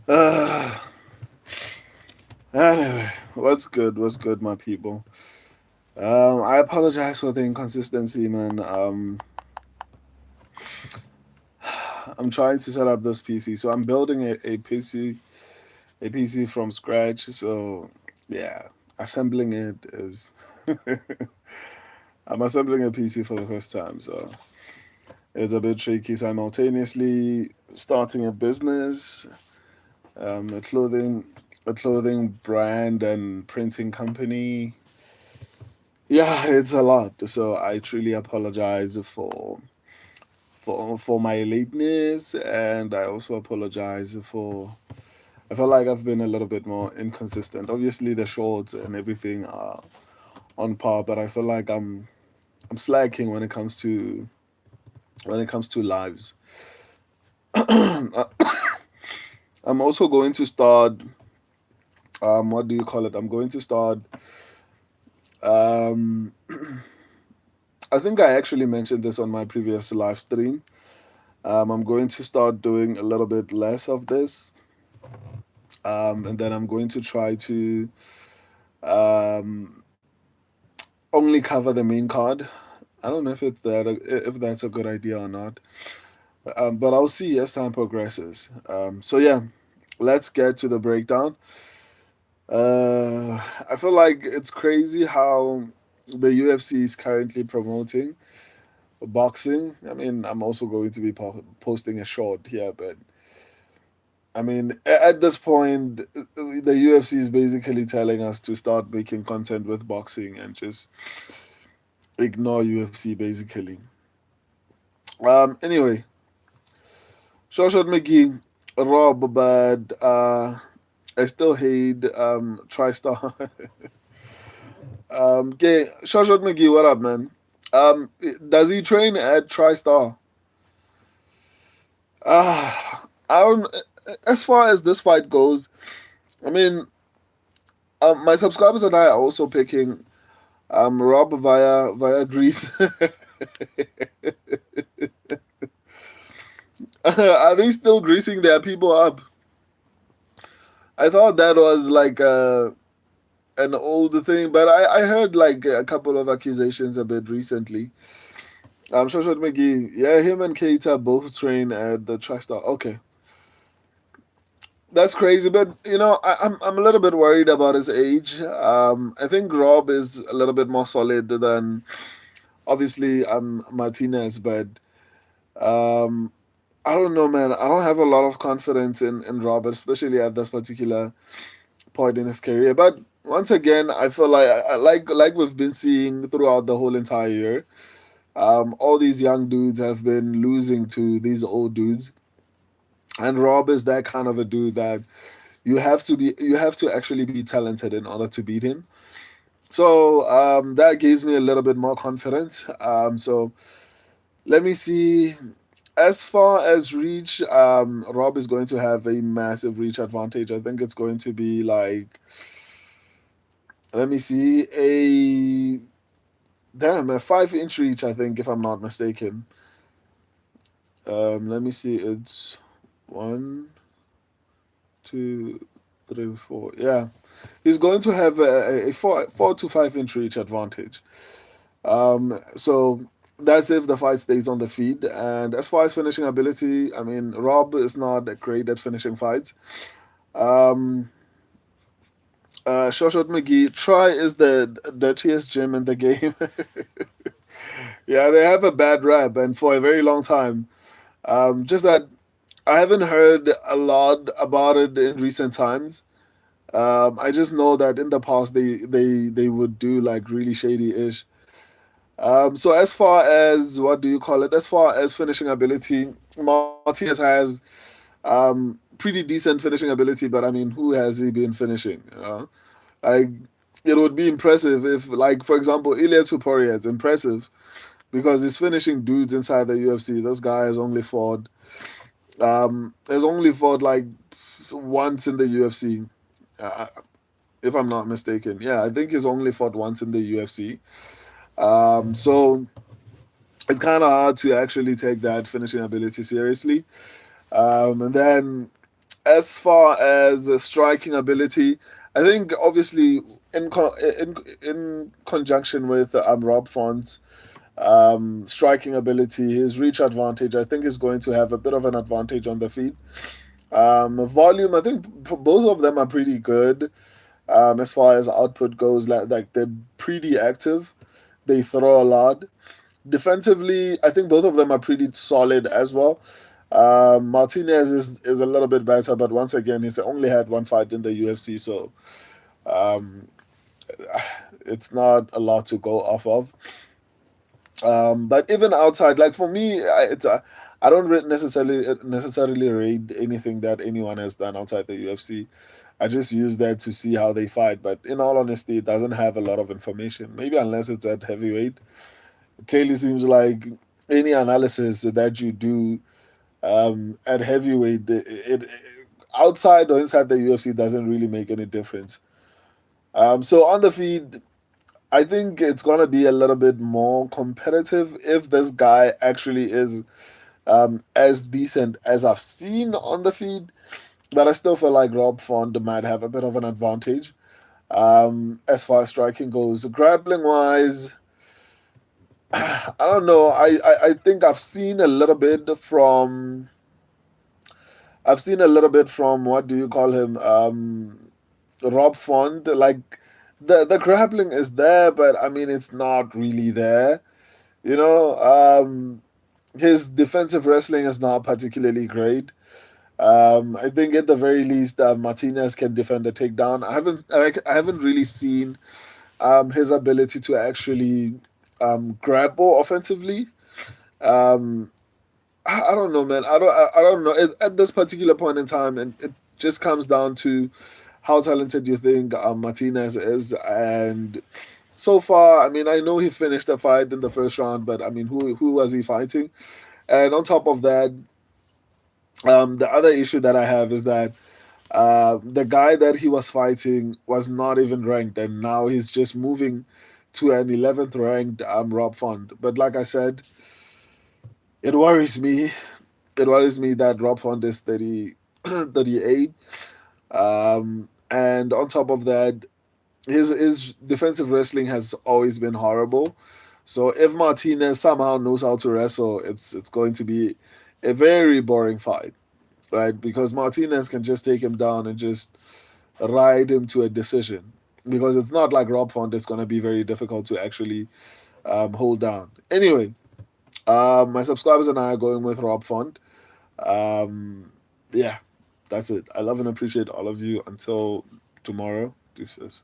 uh, anyway, what's good? What's good, my people? I apologize for the inconsistency, man. I'm trying to set up this PC, so I'm building a PC from scratch. So, yeah, assembling it is. I'm assembling a PC for the first time, so it's a bit tricky. Simultaneously starting a business, um, a clothing, a clothing brand and printing company. Yeah, it's a lot. So I truly apologize for my lateness, and I also apologize for. I feel like I've been a little bit more inconsistent. Obviously, the shorts and everything are on par, but I feel like I'm slacking when it comes to lives. I'm also going to start. What do you call it? I'm going to start. Um, I think I actually mentioned this on my previous live stream. I'm going to start doing a little bit less of this, and then I'm going to try to um, only cover the main card. I don't know if that's a good idea or not, but I'll see as time progresses. So yeah, let's get to the breakdown. I feel like it's crazy how the UFC is currently promoting boxing. I mean, I'm also going to be posting a short here, but I mean, at this point, the UFC is basically telling us to start making content with boxing and just ignore UFC basically. Anyway, Shawshot McGee, Rob, but I still hate TriStar. Okay, Shawshot McGee, what up, man? Does he train at TriStar? I don't. As far as this fight goes, I mean, my subscribers and I are also picking Rob via Greece. Are they still greasing their people up? I thought that was like an old thing, but I heard like a couple of accusations a bit recently. Shoshot McGee, yeah, him and Keita both train at the TriStar. Okay, that's crazy, but I'm a little bit worried about his age. I think Rob is a little bit more solid than obviously Martinez, but um, I don't know, man. I don't have a lot of confidence in Rob, especially at this particular point in his career. But once again, I feel like like we've been seeing throughout the whole entire year. All these young dudes have been losing to these old dudes, and Rob is that kind of a dude that you have to actually be talented in order to beat him. So that gives me a little bit more confidence. So let me see. As far as reach, Rob is going to have a massive reach advantage. I think it's going to be like, let me see, a 5 inch reach. I think, if I'm not mistaken. Let me see. It's one, two, three, four. Yeah, he's going to have a 4 to 5 inch reach advantage. So that's if the fight stays on the feed. And as far as finishing ability, I mean, Rob is not great at finishing fights. Um, Shoshot McGee, Try is the dirtiest gym in the game. Yeah, they have a bad rap, and for a very long time. Just that I haven't heard a lot about it in recent times. I just know that in the past they would do like really shady ish. So as far as what do you call it? As far as finishing ability, Martinez has pretty decent finishing ability, but I mean, who has he been finishing? Like it would be impressive if, like, for example, Ilya Tuporia. It's impressive because he's finishing dudes inside the UFC. This guy has only fought like once in the UFC, uh, if I'm not mistaken. Yeah, I think he's only fought once in the UFC. So it's kind of hard to actually take that finishing ability seriously. And then as far as striking ability, I think obviously in conjunction with Rob Font's striking ability, his reach advantage, I think is going to have a bit of an advantage on the feet. Volume, I think both of them are pretty good. As far as output goes, like they're pretty active. They throw a lot. Defensively, I think both of them are pretty solid as well. Martinez is a little bit better, but once again, he's only had one fight in the UFC, so um, it's not a lot to go off of. But even outside, like for me, I don't necessarily read anything that anyone has done outside the UFC. I just use that to see how they fight. But in all honesty, it doesn't have a lot of information. Maybe unless it's at heavyweight. It clearly seems like any analysis that you do at heavyweight, it outside or inside the UFC doesn't really make any difference. So on the feed, I think it's gonna be a little bit more competitive if this guy actually is as decent as I've seen on the feed. But I still feel like Rob Font might have a bit of an advantage as far as striking goes. Grappling wise, I don't know. I think I've seen a little bit from what do you call him? Rob Font. Like the grappling is there, but I mean it's not really there. You know, his defensive wrestling is not particularly great. I think at the very least, Martinez can defend a takedown. I haven't really seen his ability to actually grapple offensively. Um, I don't know, man. I don't know. At this particular point in time, and it just comes down to how talented you think Martinez is, and so far, I mean, I know he finished the fight in the first round, but I mean, who was he fighting? And on top of that, the other issue that I have is that the guy that he was fighting was not even ranked, and now he's just moving to an 11th ranked Rob Font. But like I said, it worries me. It worries me that Rob Font is 38. And on top of that, his defensive wrestling has always been horrible. So if Martinez somehow knows how to wrestle, it's going to be a very boring fight, right? Because Martinez can just take him down and just ride him to a decision. Because it's not like Rob Font is going to be very difficult to actually hold down. Anyway, my subscribers and I are going with Rob Font. Yeah, that's it. I love and appreciate all of you. Until tomorrow, deuces.